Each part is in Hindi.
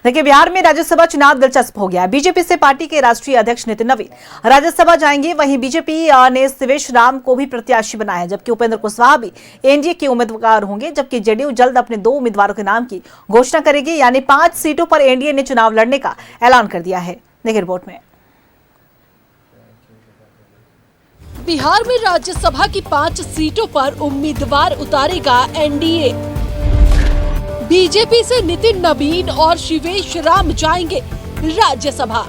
देखिए, बिहार में राज्यसभा चुनाव दिलचस्प हो गया। बीजेपी से पार्टी के राष्ट्रीय अध्यक्ष नितिन नवीन राज्यसभा जाएंगे। वहीं बीजेपी ने शिवेश राम को भी प्रत्याशी बनाया है, जबकि उपेंद्र कुशवाहा भी एनडीए के उम्मीदवार होंगे। जबकि जेडीयू जल्द अपने 2 उम्मीदवारों के नाम की घोषणा करेगी। यानी 5 सीटों पर एनडीए ने चुनाव लड़ने का ऐलान कर दिया है। देखिए रिपोर्ट में। बिहार में राज्यसभा की 5 सीटों पर उम्मीदवार उतारेगा एनडीए। बीजेपी से नितिन नवीन और शिवेश राम जाएंगे राज्यसभा।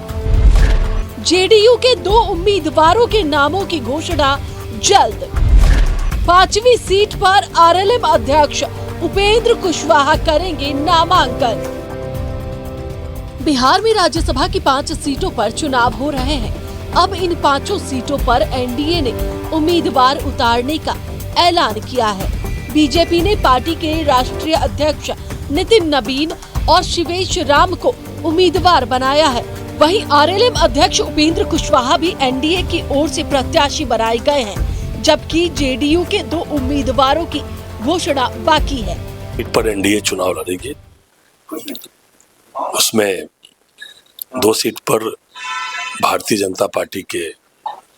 जेडीयू के 2 उम्मीदवारों के नामों की घोषणा जल्द। 5वीं सीट पर आरएलएम अध्यक्ष उपेंद्र कुशवाहा करेंगे नामांकन। बिहार में राज्यसभा की 5 सीटों पर चुनाव हो रहे हैं। अब इन 5 सीटों पर एनडीए ने उम्मीदवार उतारने का ऐलान किया है। बीजेपी ने पार्टी के राष्ट्रीय अध्यक्ष नितिन नवीन और शिवेश राम को उम्मीदवार बनाया है। वहीं आरएलएम अध्यक्ष उपेंद्र कुशवाहा भी एनडीए की ओर से प्रत्याशी बनाए गए हैं, जबकि जेडीयू के 2 उम्मीदवारों की घोषणा बाकी है। इस पर एनडीए चुनाव लड़ेगी। उसमें 2 सीट पर भारतीय जनता पार्टी के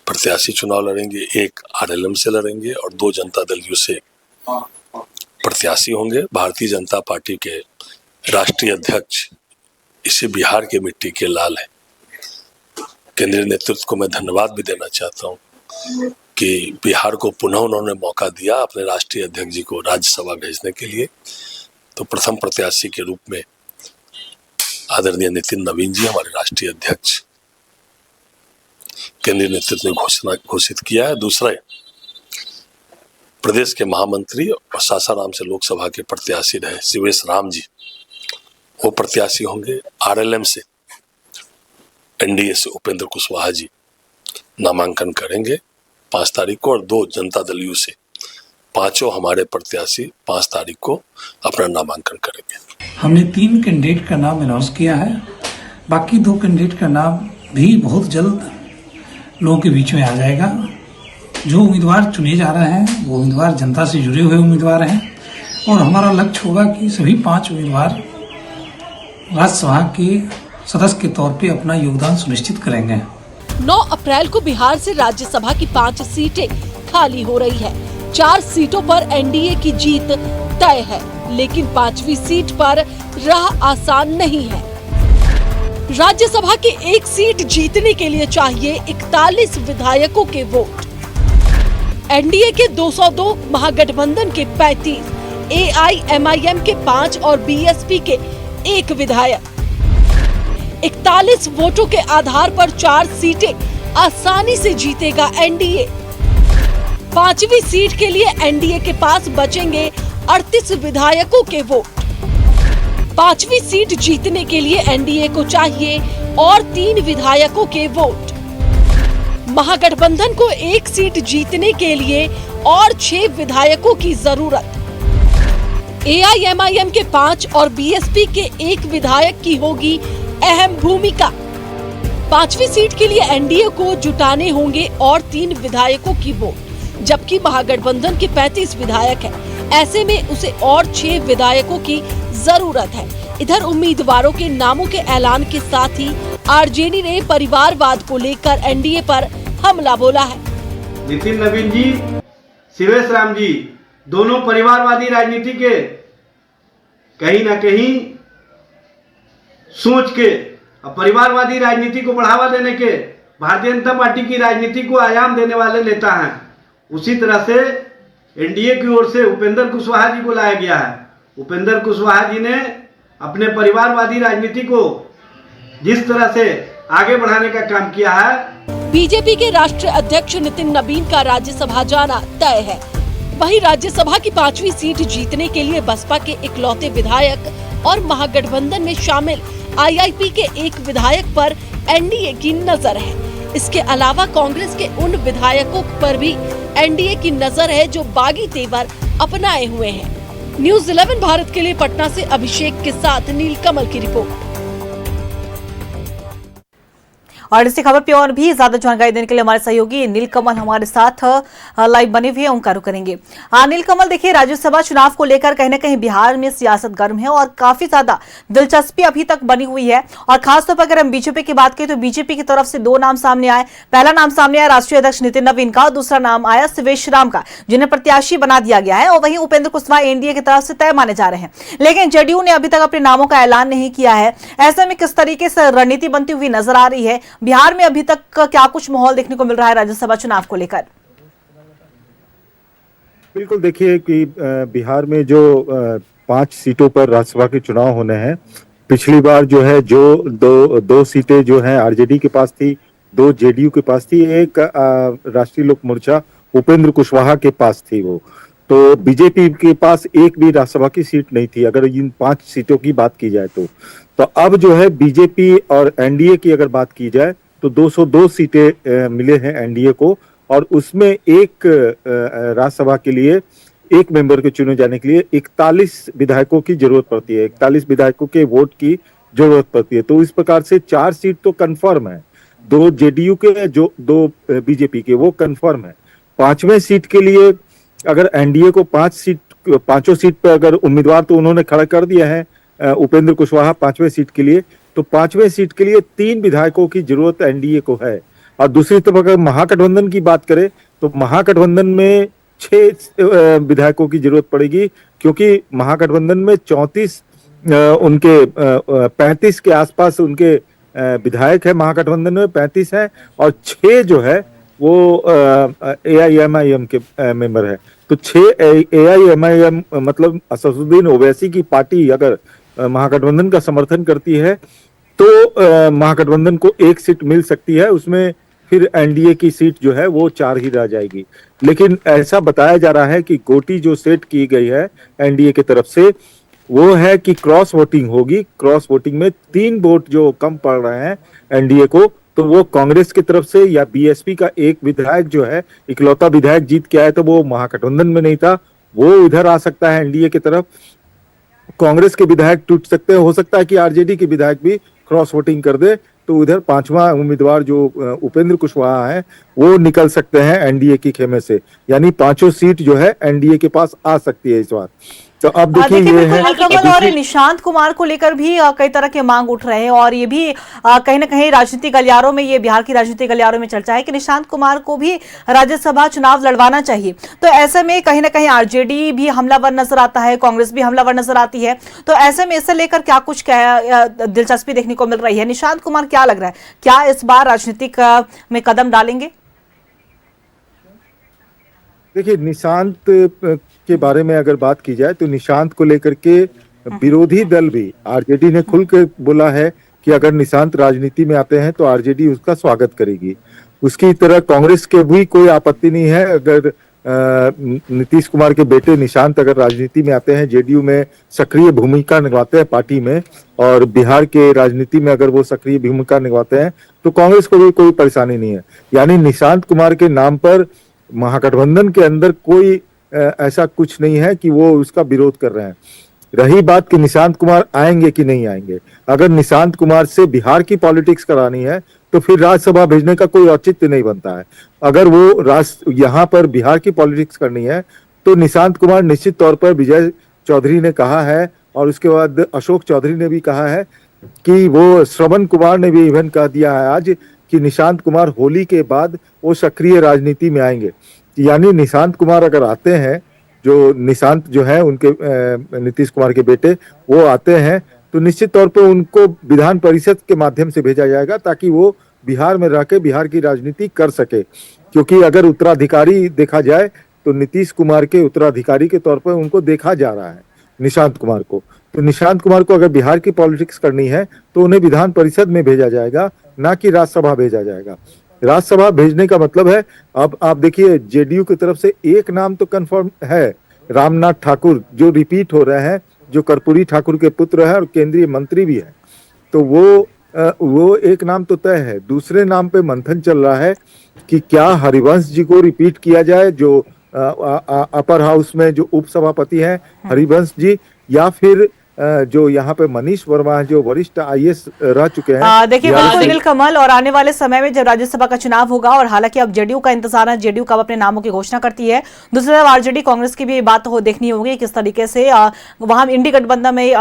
प्रत्याशी चुनाव लड़ेंगे, एक आरएलएम से लड़ेंगे और 2 जनता दल यू से प्रत्याशी होंगे। भारतीय जनता पार्टी के राष्ट्रीय अध्यक्ष इसी बिहार के मिट्टी के लाल है। केंद्रीय नेतृत्व को मैं धन्यवाद भी देना चाहता हूं कि बिहार को पुनः उन्होंने मौका दिया अपने राष्ट्रीय अध्यक्ष जी को राज्यसभा भेजने के लिए। तो प्रथम प्रत्याशी के रूप में आदरणीय नितिन नवीन जी हमारे राष्ट्रीय अध्यक्ष केंद्रीय नेतृत्व ने घोषित किया है। दूसरा, प्रदेश के महामंत्री और सासाराम से लोकसभा के प्रत्याशी रहे शिवेश राम जी, वो प्रत्याशी होंगे। आरएलएम से एनडीए से उपेंद्र कुशवाहा जी नामांकन करेंगे 5 तारीख को, और 2 जनता दल यू से 5 हमारे प्रत्याशी 5 तारीख को अपना नामांकन करेंगे। हमने 3 कैंडिडेट का नाम अनाउंस किया है। बाकी 2 कैंडिडेट का नाम भी बहुत जल्द लोगों के बीच में आ जाएगा। जो उम्मीदवार चुने जा रहे हैं वो उम्मीदवार जनता से जुड़े हुए उम्मीदवार हैं, और हमारा लक्ष्य होगा कि सभी 5 उम्मीदवार राज्यसभा के सदस्य के तौर पे अपना योगदान सुनिश्चित करेंगे। 9 अप्रैल को बिहार से राज्यसभा की 5 सीटें खाली हो रही है। 4 सीटों पर एनडीए की जीत तय है, लेकिन 5वीं सीट पर राह आसान नहीं है। राज्यसभा की 1 सीट जीतने के लिए चाहिए 41 विधायकों के वोट। एनडीए के 202, महागठबंधन के 35, एआईएमआईएम के 5 और बीएसपी के 1 विधायक। 41 वोटों के आधार पर 4 सीटें आसानी से जीतेगा एनडीए। 5वीं सीट के लिए एनडीए के पास बचेंगे 38 विधायकों के वोट। 5वीं सीट जीतने के लिए एनडीए को चाहिए और 3 विधायकों के वोट। महागठबंधन को 1 सीट जीतने के लिए और 6 विधायकों की जरूरत। एआईएमआईएम के 5 और बीएसपी के 1 विधायक की होगी अहम भूमिका। 5वीं सीट के लिए एनडीए को जुटाने होंगे और 3 विधायकों की वोट, जबकि महागठबंधन के 35 विधायक हैं। ऐसे में उसे और 6 विधायकों की जरूरत है। इधर उम्मीदवारों के नामों के ऐलान के साथ ही आरजेडी ने परिवारवाद को लेकर एनडीए पर हमला बोला है। नितिन नवीन जी, शिवेश राम जी दोनों परिवारवादी राजनीति के कहीं न कहीं सोच के और परिवारवादी राजनीति को बढ़ावा देने के भारतीय जनता पार्टी की राजनीति को आयाम देने वाले नेता हैं। उसी तरह से एनडीए की ओर से उपेंद्र कुशवाहा जी को लाया गया है। उपेंद्र कुशवाहा जी ने अपने परिवारवादी राजनीति को जिस तरह से आगे बढ़ाने का काम किया है। बीजेपी के राष्ट्रीय अध्यक्ष नितिन नवीन का राज्यसभा जाना तय है। वहीं राज्यसभा की 5वीं सीट जीतने के लिए बसपा के इकलौते विधायक और महागठबंधन में शामिल आईआईपी के 1 विधायक पर एनडीए की नजर है। इसके अलावा कांग्रेस के उन विधायकों पर भी एनडीए की नजर है जो बागी तेवर अपनाए हुए हैं। न्यूज़ 11 भारत के लिए पटना से अभिषेक के साथ नीलकमल की रिपोर्ट। और इसी खबर पे और भी ज्यादा जानकारी देने के लिए हमारे सहयोगी नीलकमल हमारे साथ लाइव बने हुए हैं, उनका रुख करेंगे। नीलकमल, देखिए राज्यसभा चुनाव को लेकर कहीं ना कहीं बिहार में सियासत गर्म है और काफी ज्यादा दिलचस्पी अभी तक बनी हुई है। और खासतौर पर अगर हम बीजेपी की बात करें तो बीजेपी की तरफ से दो नाम सामने आए। पहला नाम सामने आया राष्ट्रीय अध्यक्ष नितिन नवीन का और दूसरा नाम आया शिवेश राम का, जिन्हें प्रत्याशी बना दिया गया है। और वहीं उपेंद्र कुशवाहा एनडीए की तरफ से तय माने जा रहे हैं, लेकिन जेडीयू ने अभी तक अपने नामों का ऐलान नहीं किया है। ऐसे में किस तरीके से रणनीति बनती हुई नजर आ रही है? बिहार में अभी तक क्या कुछ माहौल देखने को मिल रहा है राज्यसभा चुनाव को लेकर? बिल्कुल, देखिए कि बिहार में जो 5 सीटों पर राज्यसभा के चुनाव होने हैं, पिछली बार जो है जो दो सीटें जो हैं आरजेडी के पास थी, 2 जेडीयू के पास थी, एक राष्ट्रीय लोक मोर्चा उपेंद्र कुशवाहा के पास थी। वो तो बीजेपी के पास एक भी राज्यसभा की सीट नहीं थी अगर इन 5 सीटों की बात की जाए तो अब जो है बीजेपी और एनडीए की अगर बात की जाए तो 202 सीटें मिले हैं एनडीए को, और उसमें एक राज्यसभा के लिए एक मेंबर के चुने जाने के लिए 41 विधायकों की जरूरत पड़ती है, 41 विधायकों के वोट की जरूरत पड़ती है। तो इस प्रकार से 4 सीट तो कंफर्म है, 2 जेडीयू के, जो 2 बीजेपी के, वो कंफर्म है। 5वें सीट के लिए अगर एनडीए को 5 सीट पर अगर उम्मीदवार तो उन्होंने खड़ा कर दिया है उपेंद्र कुशवाहा 5वें सीट के लिए, तो 5वें सीट के लिए 3 विधायकों की जरूरत एनडीए को है। और दूसरी तरफ अगर महागठबंधन की बात करें तो महागठबंधन में 6 विधायकों की जरूरत पड़ेगी, क्योंकि महागठबंधन में 34 उनके 35 के आसपास उनके विधायक है, महागठबंधन में 35 है, और 6 जो है वो AIMIM के मेंबर है। तो 6 AIMIM मतलब असदुद्दीन ओवैसी की पार्टी अगर महागठबंधन का समर्थन करती है तो महागठबंधन को 1 सीट मिल सकती है, उसमें फिर एनडीए की सीट जो है वो 4 ही रह जाएगी। लेकिन ऐसा बताया जा रहा है कि गोटी जो सेट की गई है एनडीए की तरफ से वो है कि क्रॉस वोटिंग होगी। क्रॉस वोटिंग में 3 वोट जो कम पड़ रहे हैं एनडीए को, तो वो कांग्रेस की तरफ से या बीएसपी का एक विधायक जो है, इकलौता विधायक जीत के आया, तो वो महागठबंधन में नहीं था, वो इधर आ सकता है एनडीए की तरफ। कांग्रेस के विधायक टूट सकते हैं, हो सकता है कि आरजेडी के विधायक भी क्रॉस वोटिंग कर दे, तो उधर 5वां उम्मीदवार जो उपेंद्र कुशवाहा है वो निकल सकते हैं एनडीए की खेमे से, यानी 5 सीट जो है एनडीए के पास आ सकती है इस बार। तो अब देखिए ये है कमल, और निशांत कुमार को लेकर भी कई तरह के मांग उठ रहे हैं, और ये भी कहीं ना कहीं राजनीतिक गलियारों में, ये बिहार की राजनीतिक गलियारों में चर्चा है कि निशांत कुमार को भी राज्यसभा चुनाव लड़वाना चाहिए। तो ऐसे में कहीं ना कहीं आरजेडी भी हमलावर नजर आता है, कांग्रेस भी हमलावर नजर आती है, तो ऐसे में इसे लेकर क्या कुछ दिलचस्पी देखने को मिल रही है? निशांत कुमार क्या लग रहा है, क्या इस बार राजनीतिक में कदम डालेंगे? देखिए, निशांत के बारे में अगर बात की जाए तो निशांत को लेकर के विरोधी दल भी, आरजेडी ने खुल के बोला है कि अगर निशांत राजनीति में आते हैं तो आरजेडी उसका स्वागत करेगी। उसकी तरह कांग्रेस के भी कोई आपत्ति नहीं है अगर नीतीश कुमार के बेटे निशांत अगर राजनीति में आते हैं, जेडीयू में सक्रिय भूमिका निभाते हैं पार्टी में, और बिहार के राजनीति में अगर वो सक्रिय भूमिका निभाते हैं तो कांग्रेस को भी कोई परेशानी नहीं है। यानी निशांत कुमार के नाम पर महागठबंधन के अंदर कोई ऐसा कुछ नहीं है कि वो उसका विरोध कर रहे हैं। रही बात कि निशांत कुमार आएंगे कि नहीं आएंगे, अगर निशांत कुमार से बिहार की पॉलिटिक्स करानी है तो फिर राज्यसभा भेजने का कोई औचित्य नहीं बनता है। अगर वो यहाँ पर बिहार की पॉलिटिक्स करनी है तो निशांत कुमार निश्चित तौर पर, विजय चौधरी ने कहा है और उसके बाद अशोक चौधरी ने भी कहा है कि वो, श्रवण कुमार ने भी इवन कह दिया है आज कि निशांत कुमार होली के बाद वो सक्रिय राजनीति में आएंगे। यानी निशांत कुमार अगर आते हैं, जो निशांत जो है उनके नीतीश कुमार के बेटे, वो आते हैं तो निश्चित तौर पे उनको विधान परिषद के माध्यम से भेजा जाएगा ताकि वो बिहार में रह के बिहार की राजनीति कर सके। क्योंकि अगर उत्तराधिकारी देखा जाए तो नीतीश कुमार के उत्तराधिकारी के तौर पर उनको देखा जा रहा है निशांत कुमार को। तो निशांत कुमार को अगर बिहार की पॉलिटिक्स करनी है तो उन्हें विधान परिषद में भेजा जाएगा, ना कि राज्यसभा भेजा जाएगा। राज्यसभा भेजने का मतलब है, अब आप देखिए जेडीयू की तरफ से एक नाम तो कंफर्म है, रामनाथ ठाकुर, जो रिपीट हो रहे हैं, जो कर्पूरी ठाकुर के पुत्र है और केंद्रीय मंत्री भी है, तो वो एक नाम तो तय है। दूसरे नाम पे मंथन चल रहा है कि क्या हरिवंश जी को रिपीट किया जाए, जो अपर हाउस में जो उपसभापति हैं हरिवंश जी, या फिर जो यहाँ पे मनीष वर्मा है, जो वरिष्ठ IAS रह चुके हैं। देखिए बिहार बिल्कुल से- नीलकमल, और आने वाले समय में जब राज्यसभा का चुनाव होगा, और हालांकि अब जेडीयू का इंतजार है, जेडीयू कब अपने नामों की घोषणा करती है, दूसरी तरफ आरजेडी कांग्रेस की भी बात हो देखनी होगी किस तरीके से वहां इंडी गठबंधन में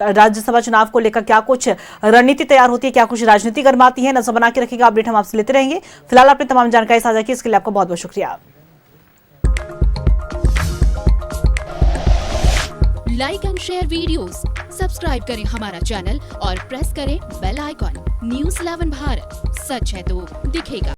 राज्यसभा चुनाव को लेकर क्या कुछ रणनीति तैयार होती है, क्या कुछ राजनीति गर्माती है। नजर बना के रखिएगा, अपडेट हम आपसे लेते रहेंगे। फिलहाल आपने तमाम जानकारी साझा की, इसके लिए आपका बहुत बहुत शुक्रिया। Like and share videos, subscribe करें हमारा चैनल और प्रेस करें बेल आइकॉन। न्यूज़ 11 भारत, सच है तो दिखेगा।